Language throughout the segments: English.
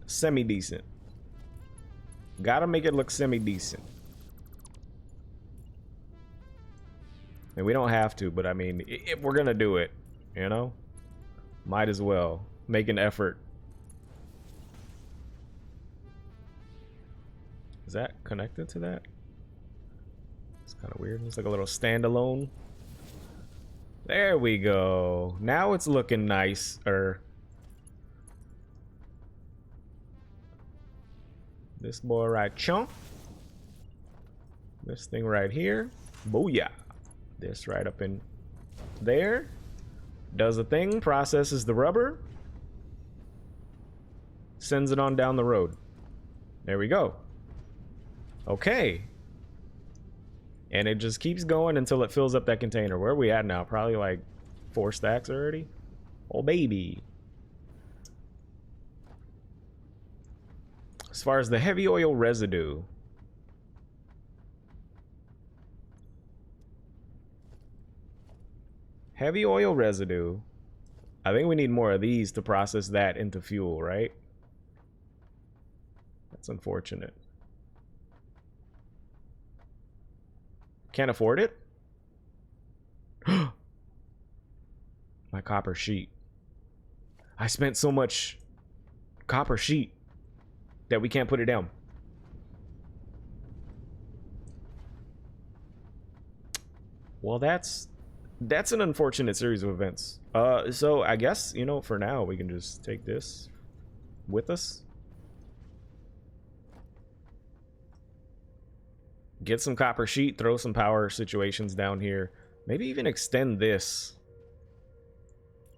semi-decent. Gotta make it look semi-decent. And we don't have to, but I mean, if we're gonna do it, you know? Might as well make an effort. Is that connected to that? It's kind of weird. It's like a little standalone. There we go. Now it's looking nicer. This boy right chunk. This thing right here. Booyah. This right up in there. Does a thing, processes the rubber. Sends it on down the road. There we go. Okay. And it just keeps going until it fills up that container. Where are we at now? Probably like 4 stacks already. Oh, baby. As far as the heavy oil residue. Heavy oil residue. I think we need more of these to process that into fuel, right? That's unfortunate. Can't afford it? My copper sheet. I spent so much copper sheet that we can't put it down. Well, that's an unfortunate series of events. So I guess, you know, for now we can just take this with us. Get some copper sheet, throw some power situations down here. Maybe even extend this.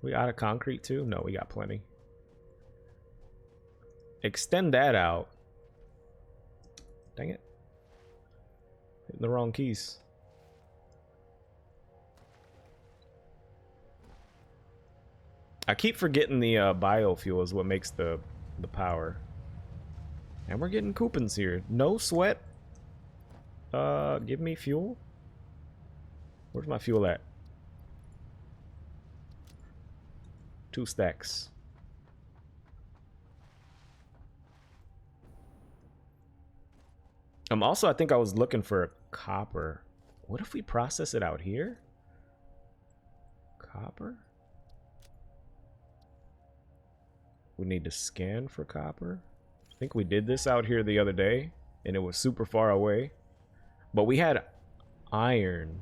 We out of concrete too? No, we got plenty. Extend that out. Dang it. Hitting the wrong keys. I keep forgetting the biofuel is what makes the power. And we're getting coupons here. No sweat. Give me fuel. Where's my fuel at? 2 stacks. Also, I think I was looking for copper. What if we process it out here? Copper? We need to scan for copper. I think we did this out here the other day, and it was super far away. But we had iron.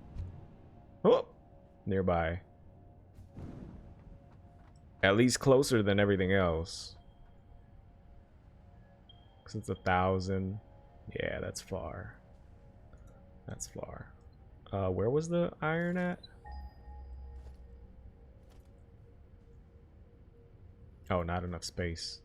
Oh, nearby. At least closer than everything else. Because it's 1,000. Yeah, that's far. That's far. Where was the iron at? Oh, not enough space.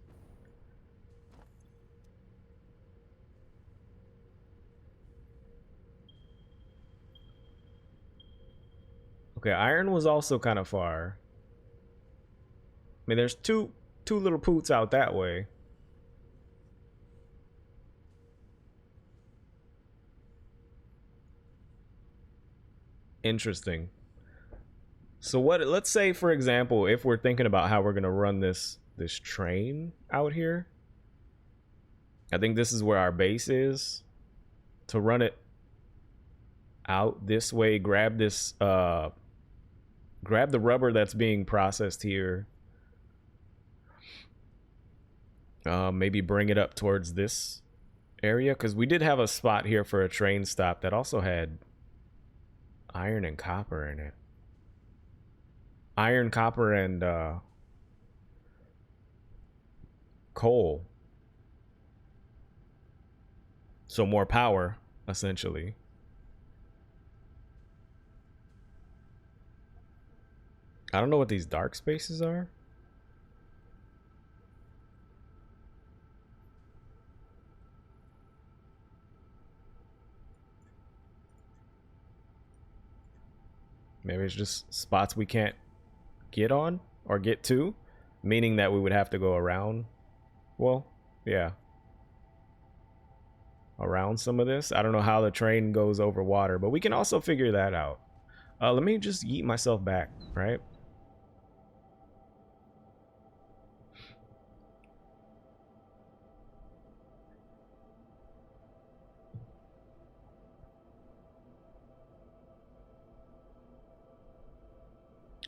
Okay, iron was also kind of far. I mean, there's two little poots out that way. Interesting. So what, let's say for example, if we're thinking about how we're going to run this train out here, I think this is where our base is. To run it out this way, grab this grab the rubber that's being processed here. Maybe bring it up towards this area, because we did have a spot here for a train stop that also had iron and copper in it. Iron, copper, and coal. So more power, essentially. I don't know what these dark spaces are. Maybe it's just spots we can't get on or get to, meaning that we would have to go around. Well, yeah. Around some of this. I don't know how the train goes over water, but we can also figure that out. Let me just yeet myself back, right?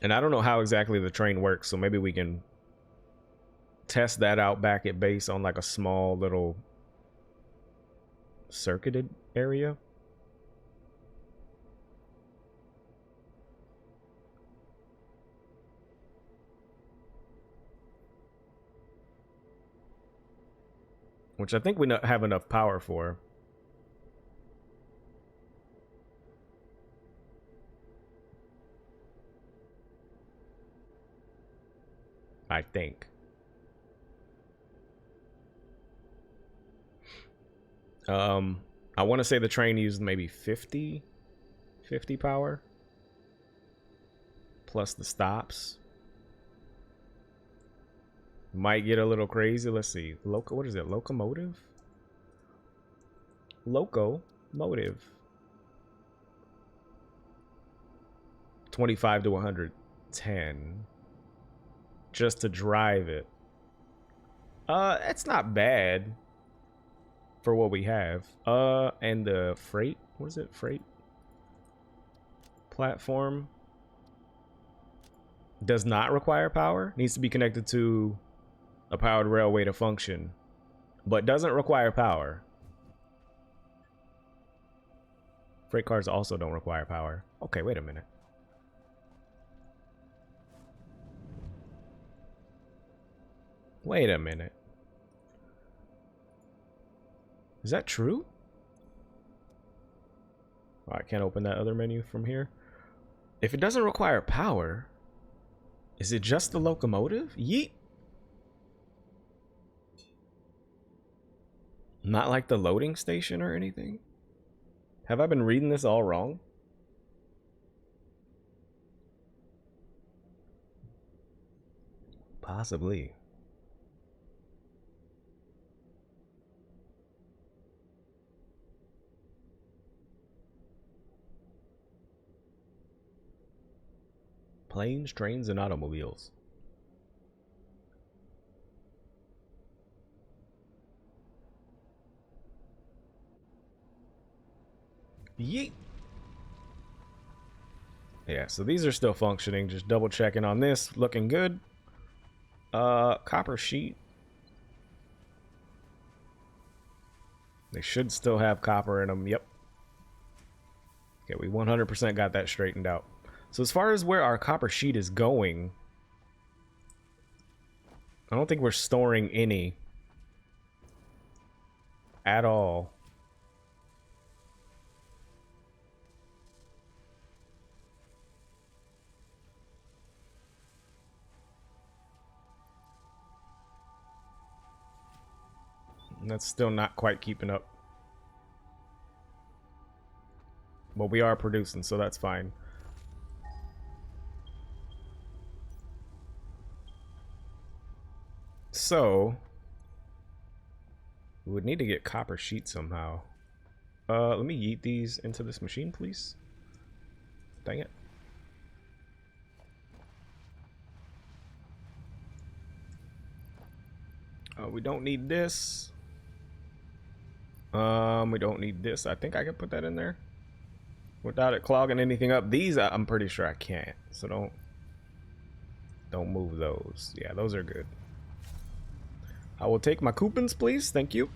And I don't know how exactly the train works, so maybe we can test that out back at base on like a small little circuited area. Which I think we have enough power for. I think. I want to say the train used maybe 50 power. Plus the stops. Might get a little crazy. Let's see. What is it? Locomotive? Locomotive. 25 to 110. Just to drive it. It's not bad for what we have. And the freight, what is it? Freight platform does not require power. Needs to be connected to a powered railway to function, but doesn't require power. Freight cars also don't require power. Okay, wait a minute. Wait a minute. Is that true? Oh, I can't open that other menu from here. If it doesn't require power, is it just the locomotive? Yeet. Not like the loading station or anything? Have I been reading this all wrong? Possibly. Planes, trains, and automobiles. Yeet. Yeah, so these are still functioning. Just double checking on this. Looking good. Copper sheet. They should still have copper in them. Yep. Okay, we 100% got that straightened out. So as far as where our copper sheet is going, I don't think we're storing any at all. And that's still not quite keeping up. But we are producing, so that's fine. So we would need to get copper sheet somehow. Let me yeet these into this machine, please. Dang it. We don't need this. We don't need this. I think I can put that in there without it clogging anything up. These, I'm pretty sure I can't. So don't move those. Yeah, those are good. I will take my coupons, please. Thank you.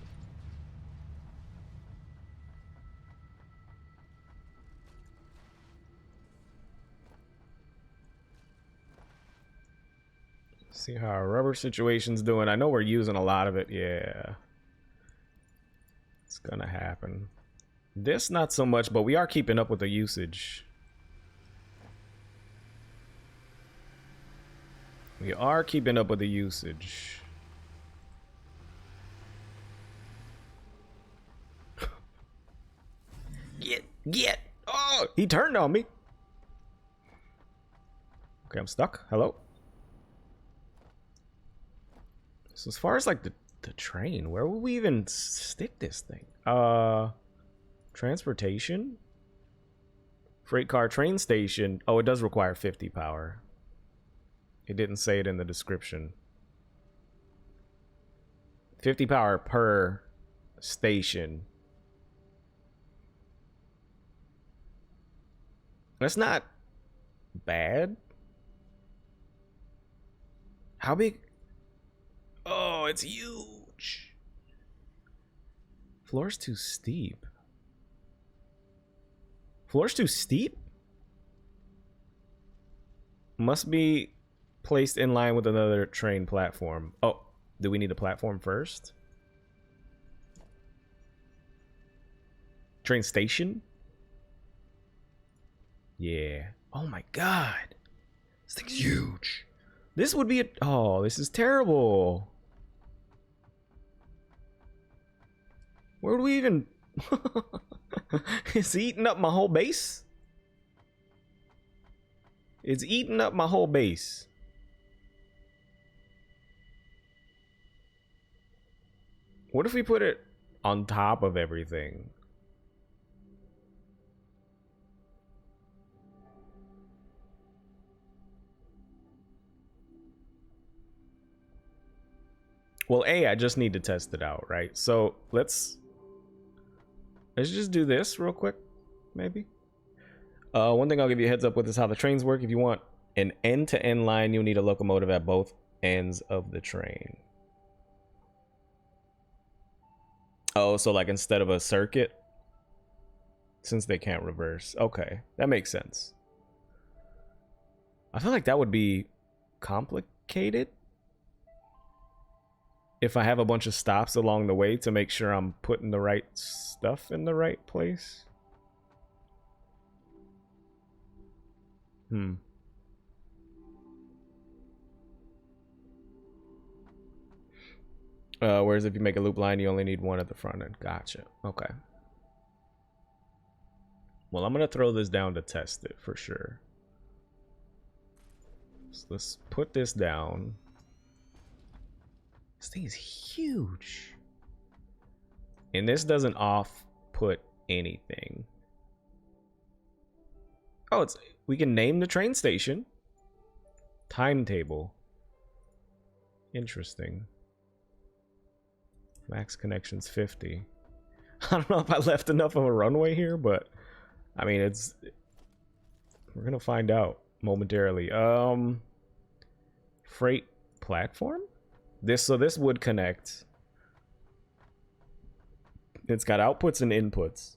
See how our rubber situation's doing. I know we're using a lot of it. Yeah. It's gonna happen. This, not so much, but we are keeping up with the usage. We are keeping up with the usage. Get! Oh, he turned on me. Okay, I'm stuck. Hello? So as far as like the train, where will we even stick this thing? Transportation? Freight car train station. Oh, it does require 50 power. It didn't say it in the description. 50 power per station. That's not bad. How big? Oh, it's huge. Floor's too steep. Floor's too steep? Must be placed in line with another train platform. Oh, do we need a platform first? Train station? Yeah. Oh my god. This thing's huge. This would be a... Oh, this is terrible. Where do we even... It's eating up my whole base? It's eating up my whole base. What if we put it on top of everything? Well, I just need to test it out, right? So let's just do this real quick, maybe. One thing I'll give you a heads up with is how the trains work. If you want an end-to-end line, you'll need a locomotive at both ends of the train. Oh, so like instead of a circuit, since they can't reverse. Okay, that makes sense. I feel like that would be complicated if I have a bunch of stops along the way to make sure I'm putting the right stuff in the right place. Whereas if you make a loop line, you only need one at the front end. Gotcha. Okay. Well, I'm gonna throw this down to test it for sure. So let's put this down. This thing is huge. And this doesn't off-put anything. Oh, we can name the train station. Timetable. Interesting. Max connections 50. I don't know if I left enough of a runway here, but I mean, we're gonna find out momentarily. Freight platform? So this would connect. It's got outputs and inputs.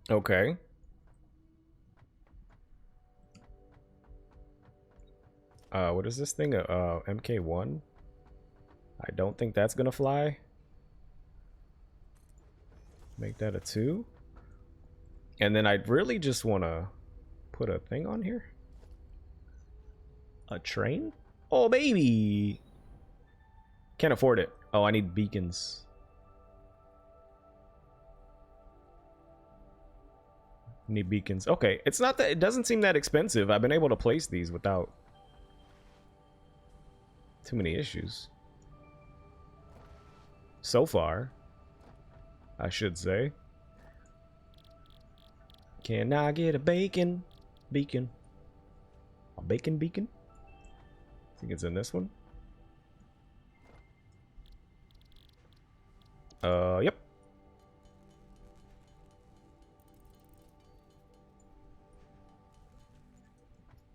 Okay. What is this thing? MK1? I don't think that's gonna fly. Make that a 2. And then I'd really just want to put a thing on here. A train? Oh, baby! Can't afford it. Oh, I need beacons. Need beacons. Okay, it's not that... It doesn't seem that expensive. I've been able to place these without too many issues. So far, I should say. Can I get a beacon? Beacon. A bacon beacon? I think it's in this one. Yep.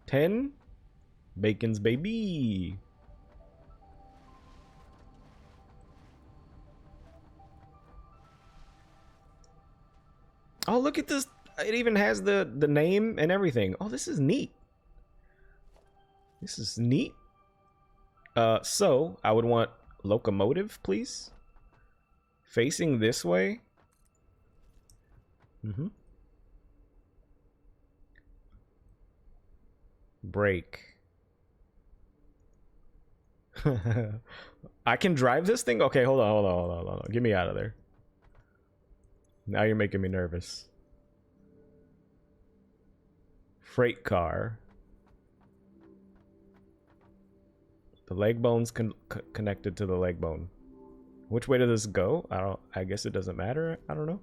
$10 bacons, baby. Oh, look at this. It even has the name and everything. Oh, this is neat. This is neat. So I would want locomotive, please. Facing this way. Brake. I can drive this thing? Okay, hold on. Get me out of there. Now you're making me nervous. Freight car. The leg bone's connected to the leg bone. Which way does this go? I guess it doesn't matter. I don't know.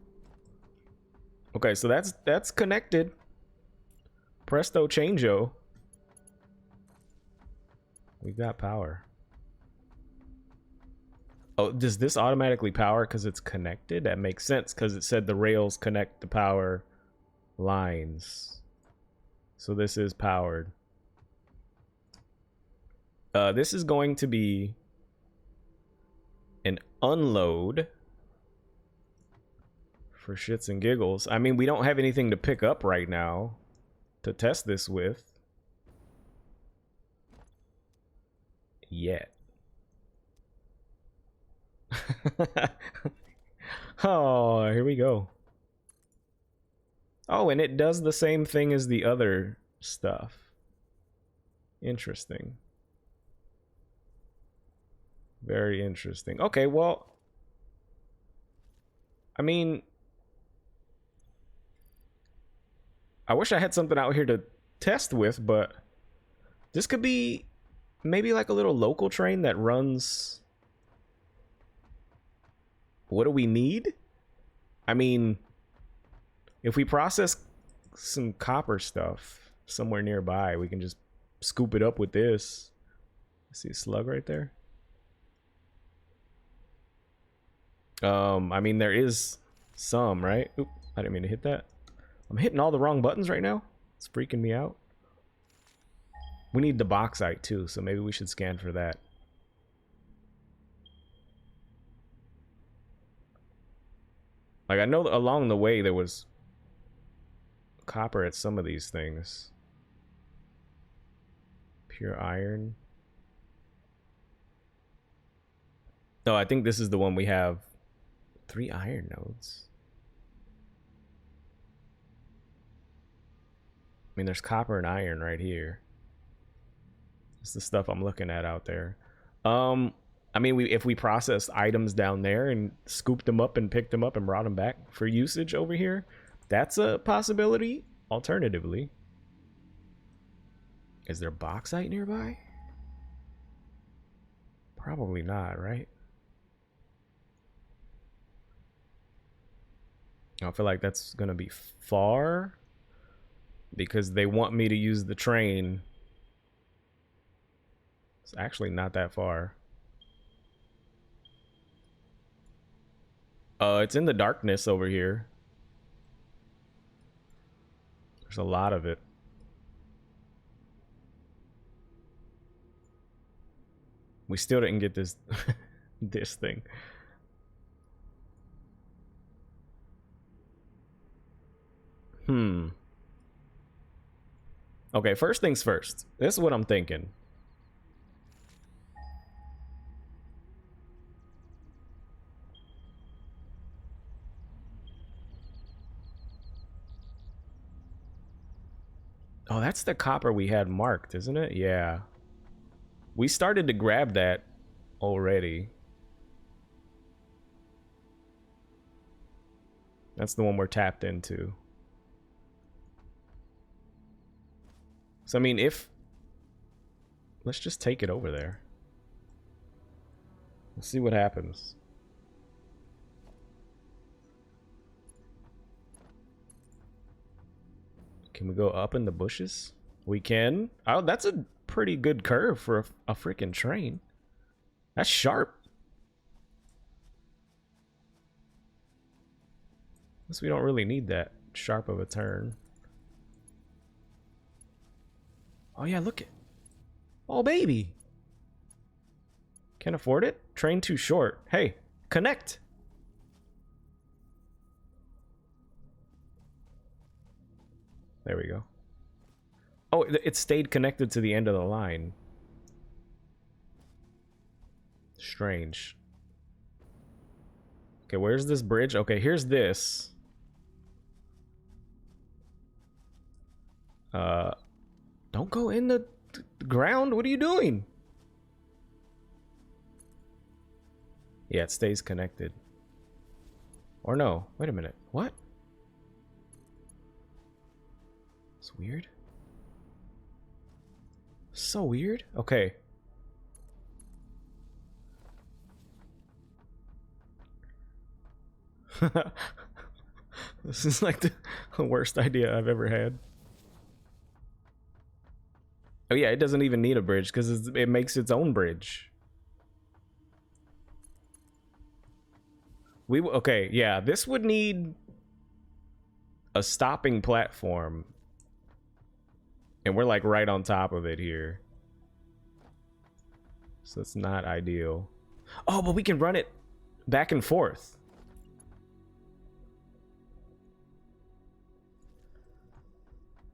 Okay, so that's connected. Presto changeo. We've got power. Oh, does this automatically power because it's connected? That makes sense because it said the rails connect the power lines. So this is powered. This is going to be an unload for shits and giggles. I mean, we don't have anything to pick up right now to test this with yet. Oh, here we go. Oh, and it does the same thing as the other stuff. Interesting. Very interesting. Okay, well, I mean, I wish I had something out here to test with, but this could be maybe like a little local train that runs. What do we need? I mean, if we process some copper stuff somewhere nearby, we can just scoop it up with this. See a slug right there? I mean, there is some, right? Oop, I didn't mean to hit that. I'm hitting all the wrong buttons right now. It's freaking me out. We need the bauxite too, so maybe we should scan for that. Like, I know along the way there was copper at some of these things. Pure iron. No, I think this is the one we have 3 iron nodes. I mean, there's copper and iron right here. It's the stuff I'm looking at out there. I mean, if we processed items down there and scooped them up and picked them up and brought them back for usage over here, that's a possibility. Alternatively, is there bauxite nearby? Probably not, right? I feel like that's gonna be far because they want me to use the train. It's actually not that far. It's in the darkness over here. There's a lot of it. We still didn't get this this thing. Okay, first things first. This is what I'm thinking. Oh, that's the copper we had marked, isn't it? Yeah. We started to grab that already. That's the one we're tapped into. So, I mean, if... Let's just take it over there. Let's see what happens. Can we go up in the bushes? We can. Oh, that's a pretty good curve for a freaking train. That's sharp. Guess we don't really need that sharp of a turn. Oh yeah, look it. Oh baby. Can't afford it? Train too short. Hey, connect. There we go. Oh, it stayed connected to the end of the line. Strange. Okay, where's this bridge? Okay, here's this. Don't go in the ground. What are you doing? Yeah, it stays connected. Or no, wait a minute. What? It's weird. So weird. Okay. This is like the worst idea I've ever had. Oh yeah, it doesn't even need a bridge because it makes its own bridge. Okay, yeah, this would need a stopping platform, and we're like right on top of it here. So it's not ideal. Oh, but we can run it back and forth.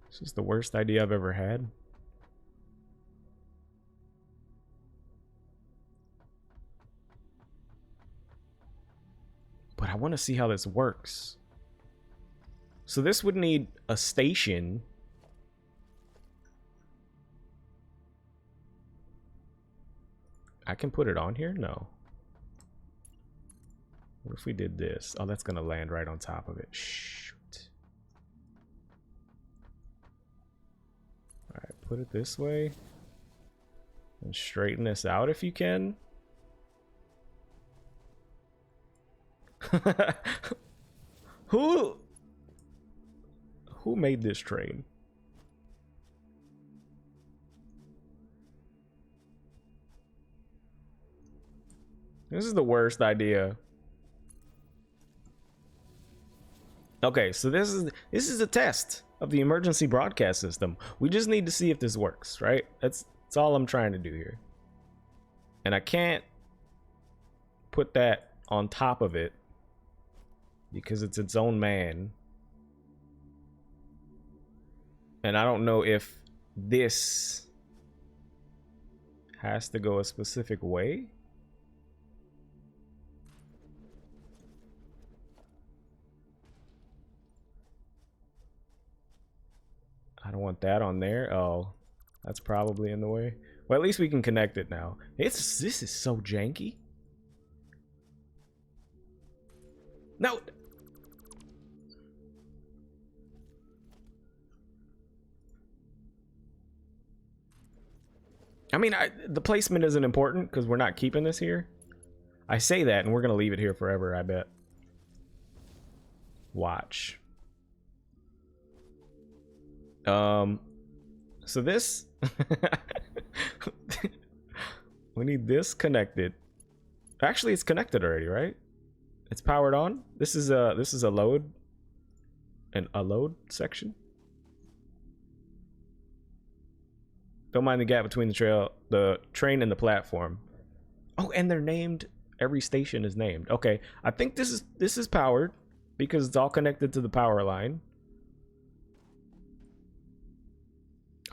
This is the worst idea I've ever had. But I want to see how this works. So this would need a station. I can put it on here? No. What if we did this? Oh, that's gonna land right on top of it. Shoot. Alright, put it this way. And straighten this out if you can. Who made this train? This is the worst idea. Okay, so this is a test of the emergency broadcast system. We just need to see if this works, right? That's all I'm trying to do here. And I can't put that on top of it because it's its own man. And I don't know if this has to go a specific way. I don't want that on there. Oh, that's probably in the way. Well, at least we can connect it now. This is so janky. No. I mean, the placement isn't important because we're not keeping this here. I say that and we're gonna leave it here forever, I bet. Watch. So this we need this connected. Actually, it's connected already, right? It's powered on. This is a load and a load section. Don't mind the gap between the train and the platform. Oh, and they're named. Every station is named. Okay, I think this is powered because it's all connected to the power line.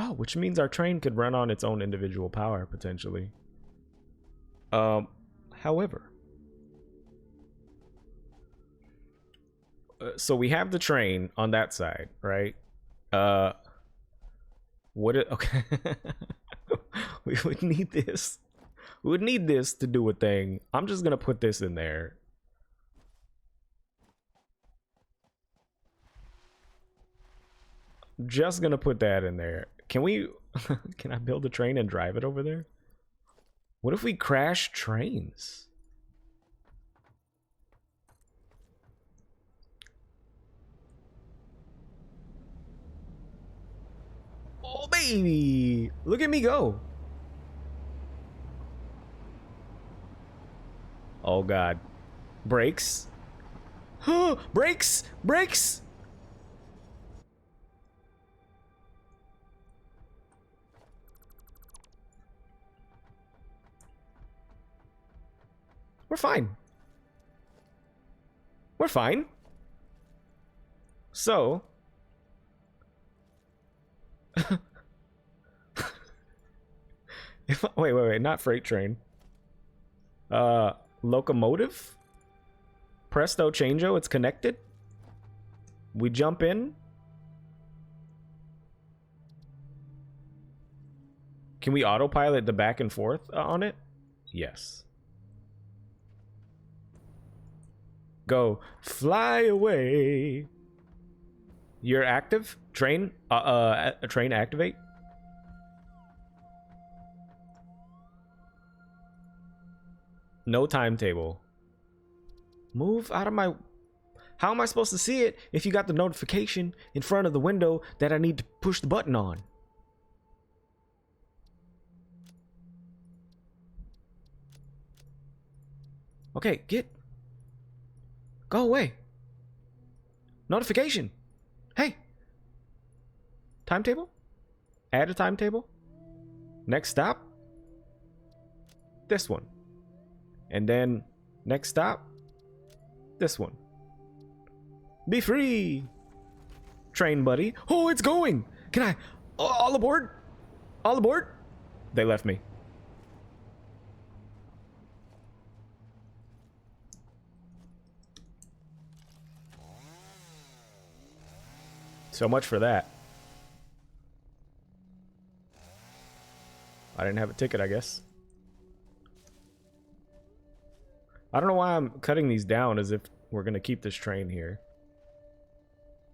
Oh, which means our train could run on its own individual power potentially. However, so we have the train on that side, right? Okay. We would need this. We would need this to do a thing. I'm just gonna put this in there. Just gonna put that in there. Can we can I build a train and drive it over there? What if we crash trains? Oh baby, look at me go. Oh god. Brakes. Brakes. Brakes. We're fine. We're fine. So wait, not freight train. Locomotive? Presto changeo, it's connected. We jump in. Can we autopilot the back and forth on it? Yes. Go fly away. You're active? Train? Train activate? No timetable. Move out of my... How am I supposed to see it if you got the notification in front of the window that I need to push the button on? Okay, get... Go away. Notification. Timetable? Add a timetable? Next stop? This one. And then next stop? This one. Be free! Train buddy. Oh, it's going! Can I... all aboard? All aboard? They left me. So much for that. I didn't have a ticket, I guess. I don't know why I'm cutting these down as if we're gonna keep this train here.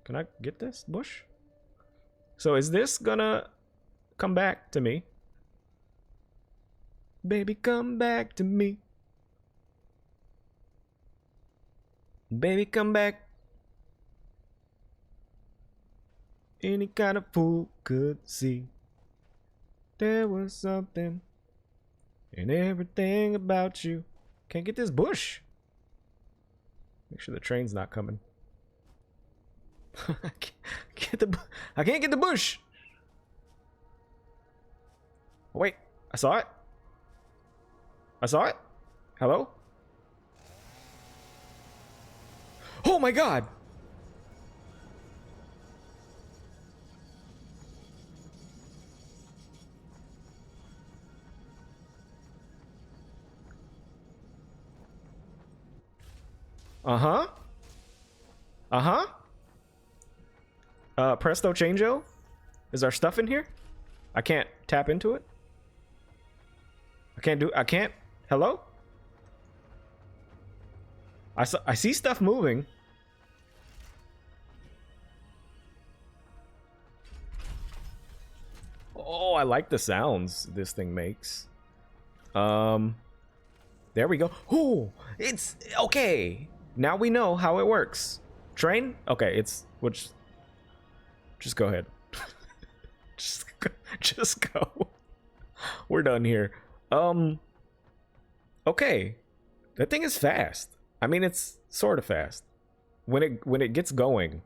Can I get this bush? So is this gonna come back to me? Baby, come back to me. Baby, come back. Any kind of fool could see there was something in everything about you. Can't get this bush. Make sure the train's not coming. I can't get the bush. Oh, wait, I saw it. I saw it. Hello? Oh my god. Uh-huh. Uh-huh. Presto changeo? Is our stuff in here? I can't tap into it? I can't. Hello? I see stuff moving. Oh, I like the sounds this thing makes. There we go. Oh, it's okay. Now we know how it works. Train? Okay, it's which. Just go ahead. just go. We're done here. Okay, that thing is fast. I mean, it's sort of fast. When it gets going,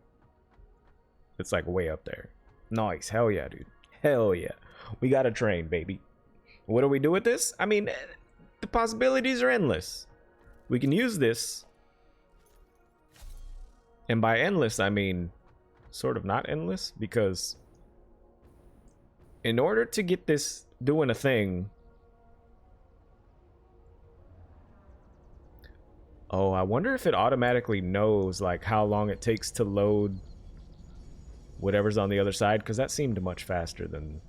it's like way up there. Nice, hell yeah, dude. Hell yeah. We got a train, baby. What do we do with this? I mean, the possibilities are endless. We can use this. And by endless, I mean sort of not endless, because in order to get this doing a thing... Oh, I wonder if it automatically knows like how long it takes to load whatever's on the other side, because that seemed much faster than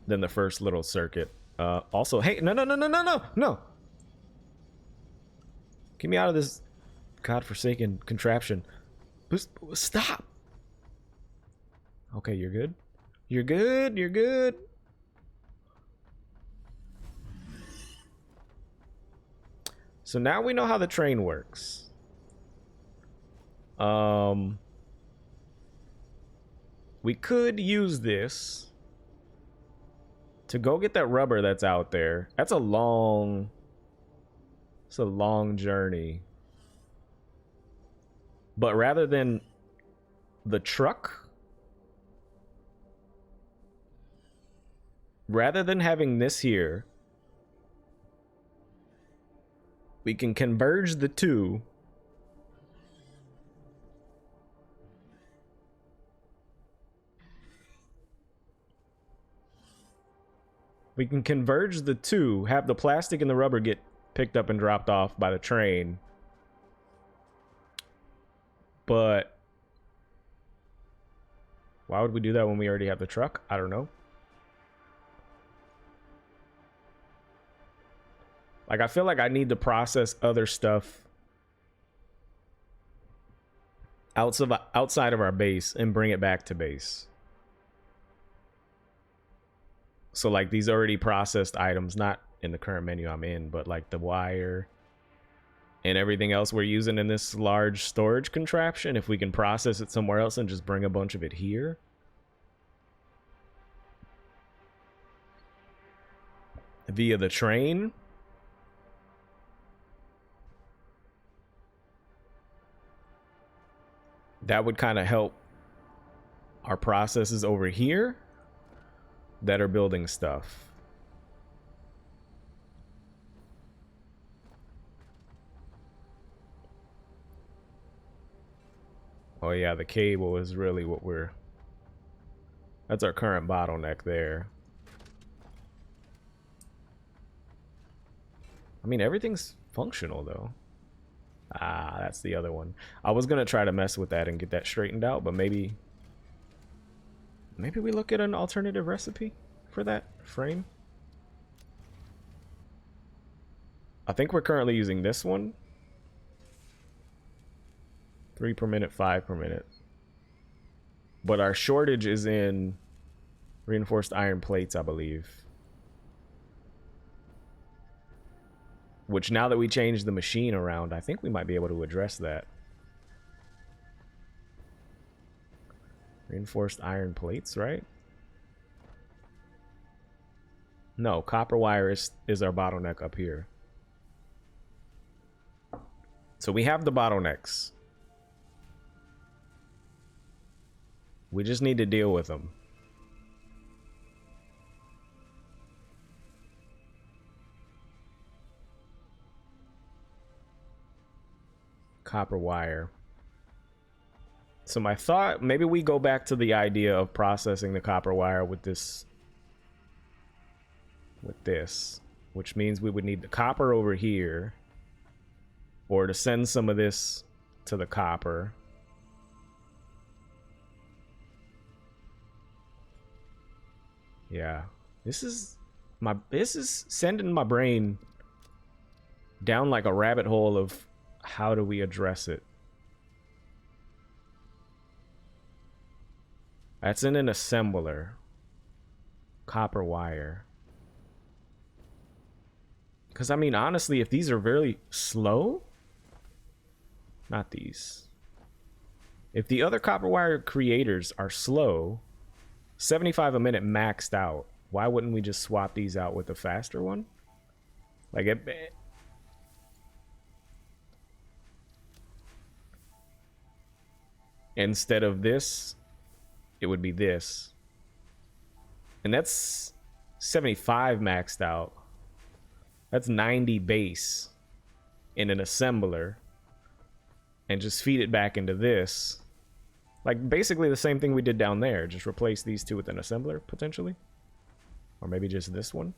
the first little circuit. Also, hey, no! Get me out of this godforsaken contraption. Stop! Okay, you're good. You're good, you're good. So now we know how the train works. We could use this to go get that rubber that's out there. That's a long... It's a long journey. But rather than the truck, rather than having this here, we can converge the two. We can converge the two, have the plastic and the rubber get picked up and dropped off by the train. But why would we do that when we already have the truck? I don't know. Like, I feel like I need to process other stuff outside of our base and bring it back to base. So like these already processed items, not in the current menu I'm in, but like the wire and everything else we're using in this large storage contraption, if we can process it somewhere else and just bring a bunch of it here. Via the train. That would kind of help our processes over here that are building stuff. Oh yeah, the cable is really what we're... That's our current bottleneck there. I mean, everything's functional though. Ah, that's the other one. I was gonna try to mess with that and get that straightened out, but maybe we look at an alternative recipe for that frame. I think we're currently using this one. 3 per minute, 5 per minute. But our shortage is in reinforced iron plates, I believe. Which, now that we changed the machine around, I think we might be able to address that. Reinforced iron plates, right? No, copper wire is our bottleneck up here. So we have the bottlenecks. We just need to deal with them. Copper wire. So my thought, maybe we go back to the idea of processing the copper wire with this, which means we would need the copper over here, or to send some of this to the copper. Yeah, this is sending my brain down like a rabbit hole of how do we address it. That's in an assembler. Copper wire. Because, I mean, honestly, if these are very slow... Not these. If the other copper wire creators are slow, 75 a minute maxed out, why wouldn't we just swap these out with a faster one? Like, instead of this, it would be this. And that's 75 maxed out. That's 90 base in an assembler. And just feed it back into this. Like, basically the same thing we did down there. Just replace these two with an assembler, potentially. Or maybe just this one.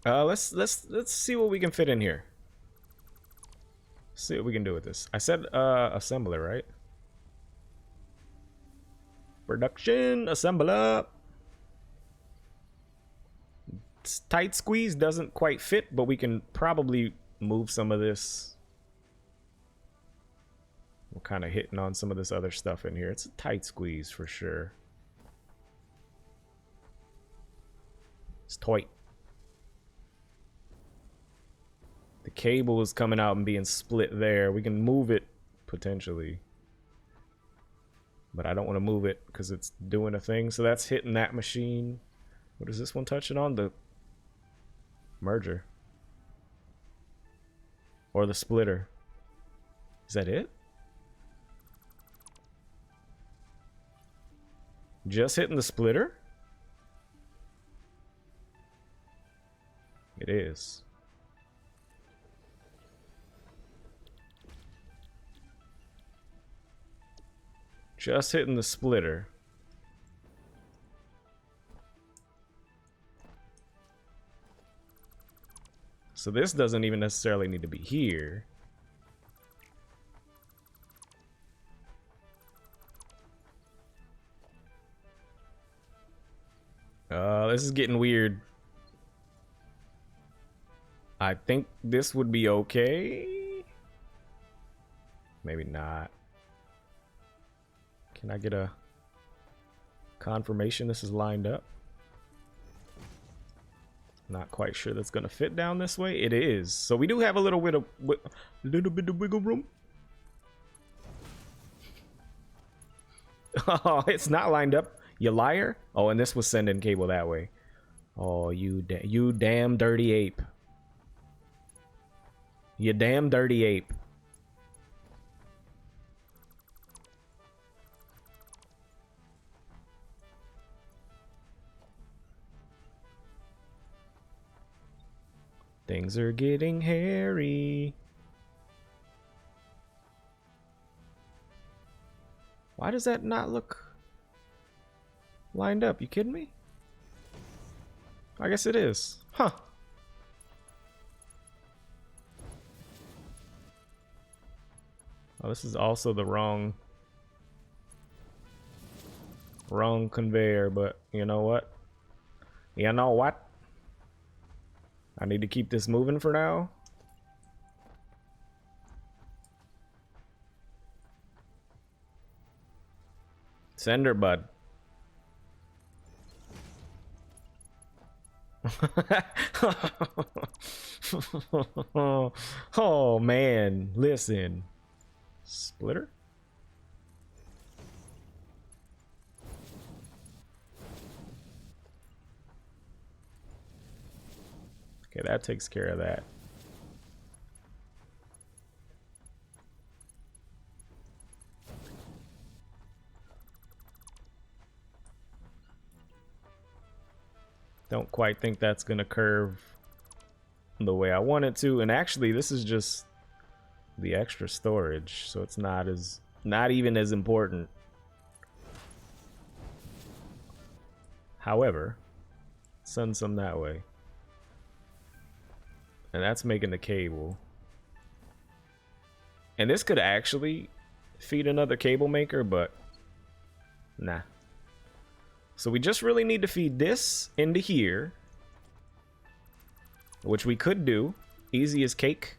Let's see what we can fit in here. See what we can do with this. I said assembler, right? Production assembler. Tight squeeze doesn't quite fit, but we can probably move some of this. We're kind of hitting on some of this other stuff in here. It's a tight squeeze for sure. It's tight. The cable is coming out and being split there. We can move it potentially. But I don't want to move it because it's doing a thing. So that's hitting that machine. What is this one touching on? The merger. Or the splitter. Is that it? Just hitting the splitter? It is. Just hitting the splitter. So this doesn't even necessarily need to be here. This is getting weird. I think this would be okay. Maybe not. Can I get a confirmation this is lined up? Not quite sure that's gonna fit down this way. It is. So we do have a little bit of wiggle room. Oh, it's not lined up, you liar. Oh, and this was sending cable that way. Oh, you damn dirty ape. You damn dirty ape. Things are getting hairy. Why does that not look lined up? You kidding me? I guess it is. Huh. Oh, this is also the wrong conveyor, but you know what? You know what? I need to keep this moving for now. Send her, bud. Oh man, listen. Splitter? Okay, that takes care of that. Don't quite think that's gonna curve the way I want it to. And actually, this is just the extra storage, so it's not even as important. However, send some that way. And that's making the cable. And this could actually feed another cable maker, but nah. So we just really need to feed this into here, which we could do. Easy as cake.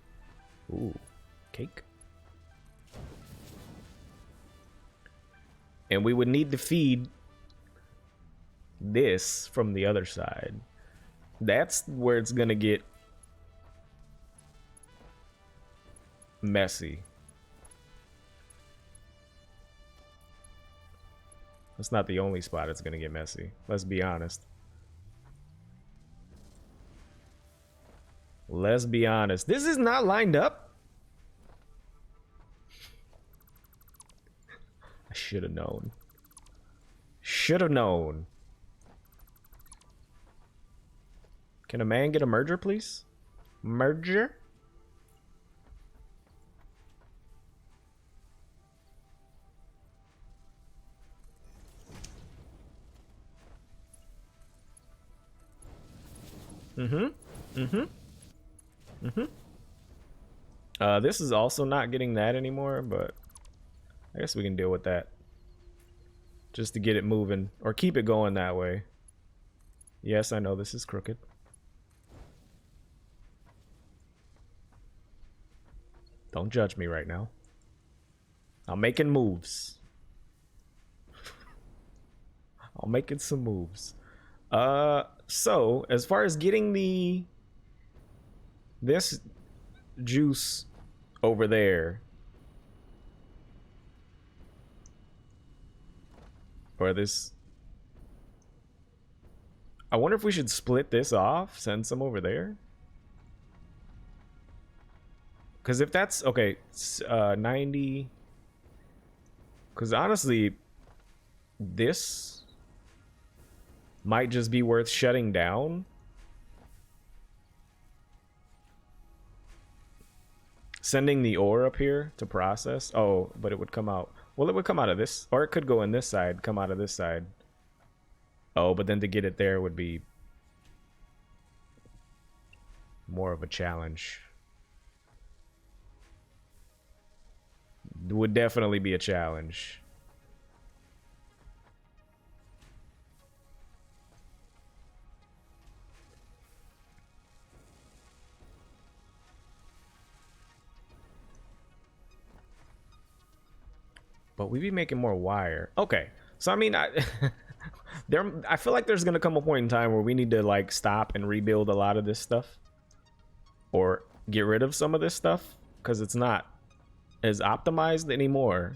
Ooh, cake. And we would need to feed this from the other side. That's where it's gonna get messy. That's not the only spot it's gonna get messy. Let's be honest. Let's be honest. This is not lined up. I should have known. Should have known. Can a man get a merger, please? Merger? This is also not getting that anymore, but I guess we can deal with that. Just to get it moving, or keep it going that way. Yes, I know this is crooked. Don't judge me right now. I'm making moves. I'm making some moves. So as far as getting this juice over there, or this, I wonder if we should split this off, send some over there. Because if that's okay, 90. Because honestly, this might just be worth shutting down. Sending the ore up here to process. Oh, but it would come out. Well, it would come out of this, or it could go in this side, come out of this side. Oh, but then to get it there would be more of a challenge. It would definitely be a challenge. But we'd be making more wire. Okay, so I mean, I feel like there's gonna come a point in time where we need to like stop and rebuild a lot of this stuff, or get rid of some of this stuff, because it's not as optimized anymore.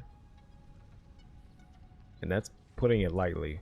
And that's putting it lightly.